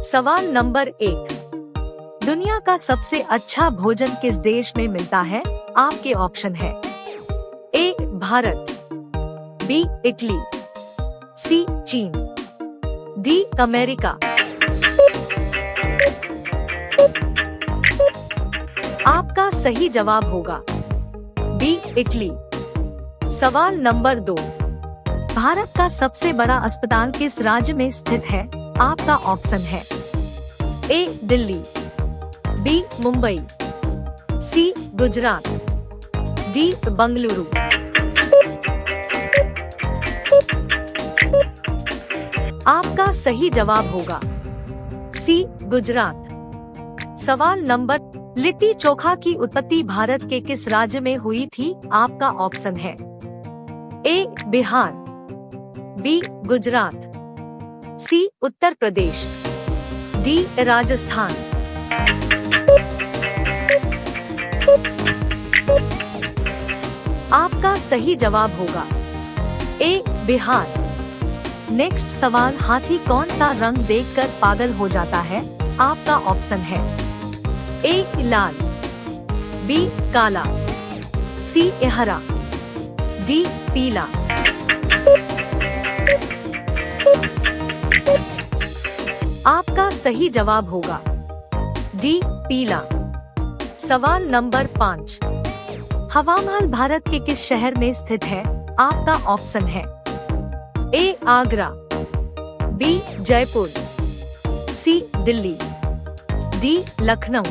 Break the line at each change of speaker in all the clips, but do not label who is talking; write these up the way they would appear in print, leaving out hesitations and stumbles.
सवाल नंबर 1, दुनिया का सबसे अच्छा भोजन किस देश में मिलता है? आपके ऑप्शन है ए भारत, बी इटली, सी चीन, डी अमेरिका। आपका सही जवाब होगा बी इटली। सवाल नंबर 2, भारत का सबसे बड़ा अस्पताल किस राज्य में स्थित है? आपका ऑप्शन है ए दिल्ली, बी मुंबई, सी गुजरात, डी बंगलुरु। आपका सही जवाब होगा सी गुजरात। सवाल नंबर, लिट्टी चोखा की उत्पत्ति भारत के किस राज्य में हुई थी? आपका ऑप्शन है ए बिहार, बी गुजरात, सी उत्तर प्रदेश, डी राजस्थान। आपका सही जवाब होगा ए बिहार। नेक्स्ट सवाल, हाथी कौन सा रंग देखकर पागल हो जाता है? आपका ऑप्शन है ए लाल, बी काला, सी हरा, डी पीला। आपका सही जवाब होगा डी पीला। सवाल नंबर 5, हवामहल भारत के किस शहर में स्थित है? आपका ऑप्शन है ए आगरा, बी जयपुर, सी दिल्ली, डी लखनऊ।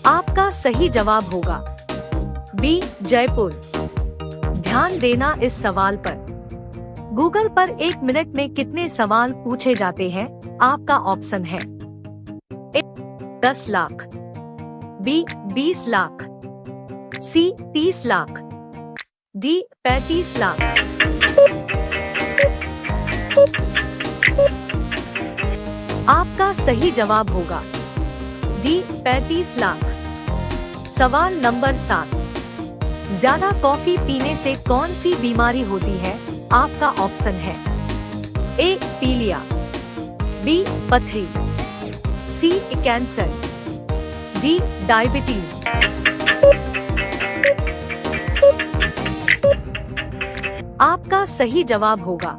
आपका सही जवाब होगा बी जयपुर। ध्यान देना इस सवाल पर। गूगल पर 1 मिनट में कितने सवाल पूछे जाते हैं? आपका ऑप्शन है ए 10 लाख, बी 20 लाख, सी 30 लाख, डी 35 लाख। आपका सही जवाब होगा डी 35 लाख। सवाल नंबर 7, ज्यादा कॉफी पीने से कौन सी बीमारी होती है? आपका ऑप्शन है ए पीलिया, बी पथरी, सी कैंसर, डी डायबिटीज। आपका सही जवाब होगा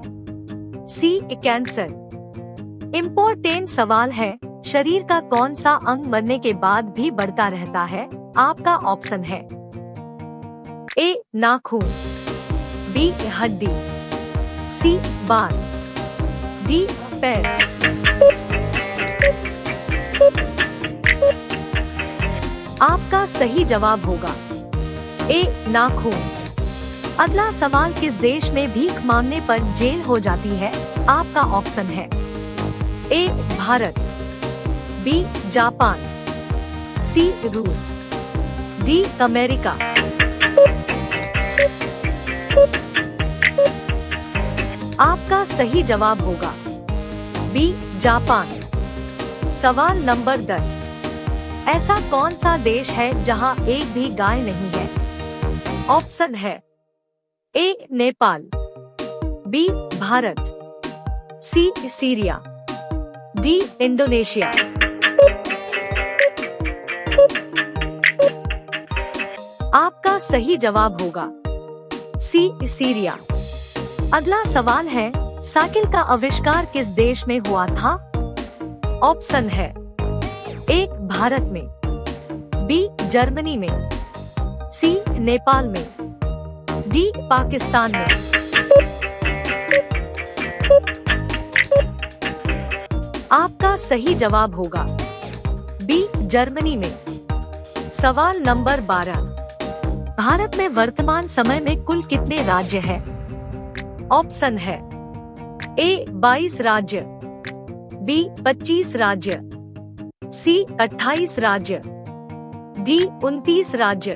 सी कैंसर। इम्पोर्टेंट सवाल है, शरीर का कौन सा अंग मरने के बाद भी बढ़ता रहता है? आपका ऑप्शन है ए नाखून, बी हड्डी, सी बाल, डी पैर। आपका सही जवाब होगा ए नाखून। अगला सवाल, किस देश में भीख मांगने पर जेल हो जाती है? आपका ऑप्शन है ए भारत, बी जापान, सी रूस, डी अमेरिका। आपका सही जवाब होगा बी जापान। सवाल नंबर 10, ऐसा कौन सा देश है जहां एक भी गाय नहीं है? ऑप्शन है ए नेपाल, बी भारत, सी सीरिया, डी इंडोनेशिया। आपका सही जवाब होगा सी सीरिया। अगला सवाल है, साइकिल का आविष्कार किस देश में हुआ था? ऑप्शन है ए भारत में, बी जर्मनी में, सी नेपाल में, डी पाकिस्तान में। आपका सही जवाब होगा बी जर्मनी में। सवाल नंबर 12, भारत में वर्तमान समय में कुल कितने राज्य हैं? ऑप्शन है ए 22 राज्य, बी 25 राज्य, सी 28 राज्य, डी 29 राज्य।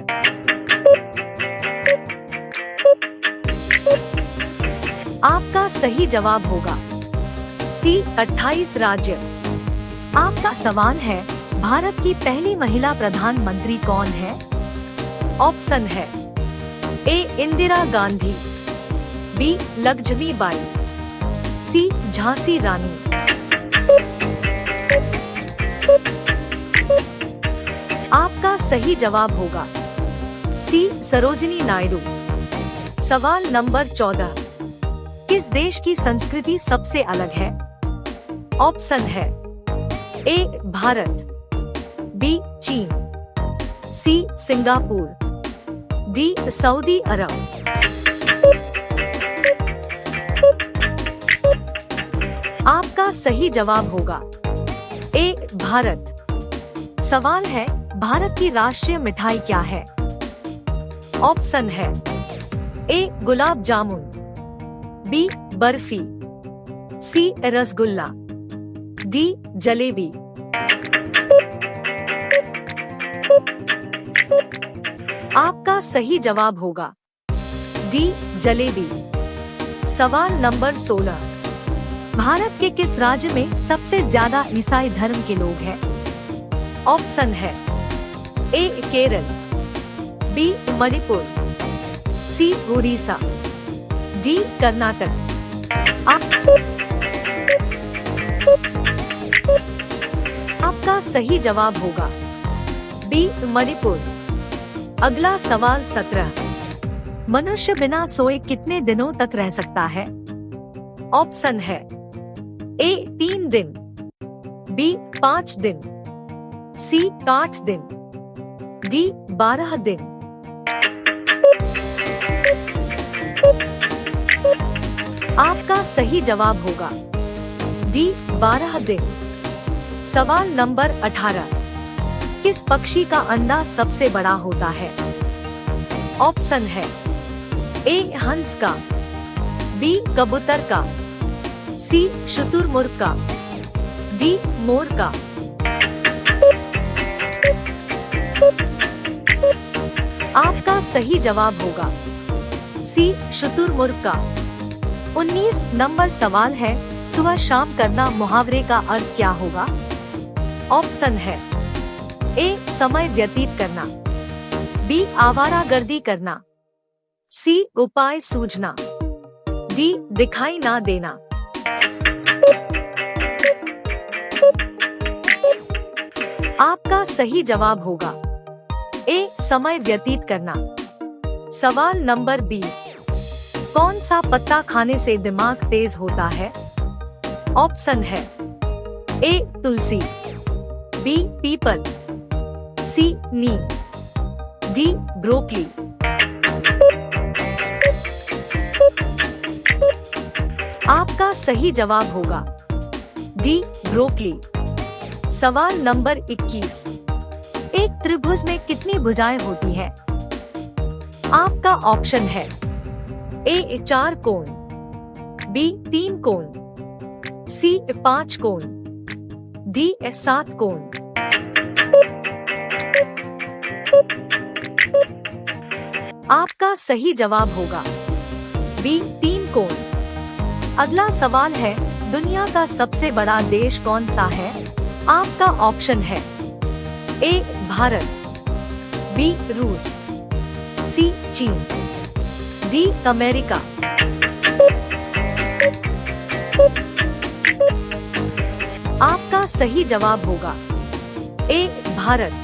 आपका सही जवाब होगा सी 28 राज्य। आपका सवाल है, भारत की पहली महिला प्रधानमंत्री कौन है? ऑप्शन है ए इंदिरा गांधी, बी लक्ष्मीबाई, सी झांसी रानी। आपका सही जवाब होगा सी सरोजिनी नायडू। सवाल नंबर 14, किस देश की संस्कृति सबसे अलग है? ऑप्शन है ए भारत, बी चीन, सी सिंगापुर, डी सऊदी अरब। आपका सही जवाब होगा ए भारत। सवाल है, भारत की राष्ट्रीय मिठाई क्या है? ऑप्शन है ए गुलाब जामुन, बी बर्फी, सी रसगुल्ला, डी जलेबी। आपका सही जवाब होगा डी जलेबी। सवाल नंबर 16, भारत के किस राज्य में सबसे ज्यादा ईसाई धर्म के लोग हैं? ऑप्शन है ए केरल, बी मणिपुर, सी उड़ीसा, डी कर्नाटक। आपका सही जवाब होगा बी मणिपुर। अगला सवाल 17, मनुष्य बिना सोए कितने दिनों तक रह सकता है? ऑप्शन है ए 3 दिन, बी 5 दिन, सी 8 दिन, डी 12 दिन। आपका सही जवाब होगा डी 12 दिन। सवाल नंबर 18, किस पक्षी का अंडा सबसे बड़ा होता है? ऑप्शन है ए हंस का, बी कबूतर का, सी शुतुरमुर्ग का, डी मोर का। आपका सही जवाब होगा सी शुतुरमुर्ग का। 19 नंबर सवाल है, सुबह शाम करना मुहावरे का अर्थ क्या होगा? ऑप्शन है ए समय व्यतीत करना, बी आवारागर्दी करना, सी उपाय सूझना, डी दिखाई ना देना। आपका सही जवाब होगा ए समय व्यतीत करना। सवाल नंबर 20, कौन सा पत्ता खाने से दिमाग तेज होता है? ऑप्शन है ए तुलसी, बी पीपल, सी नीम, डी ब्रोकली। आपका सही जवाब होगा डी ब्रोकली। सवाल नंबर 21, एक त्रिभुज में कितनी भुजाएं होती हैं? आपका ऑप्शन है ए 4 कोण, बी 3 कोण, सी 5 कोण, डी 7 कोण। आपका सही जवाब होगा बी 3 कोण। अगला सवाल है, दुनिया का सबसे बड़ा देश कौन सा है? आपका ऑप्शन है ए भारत, बी रूस, सी चीन, डी अमेरिका। आपका सही जवाब होगा ए भारत।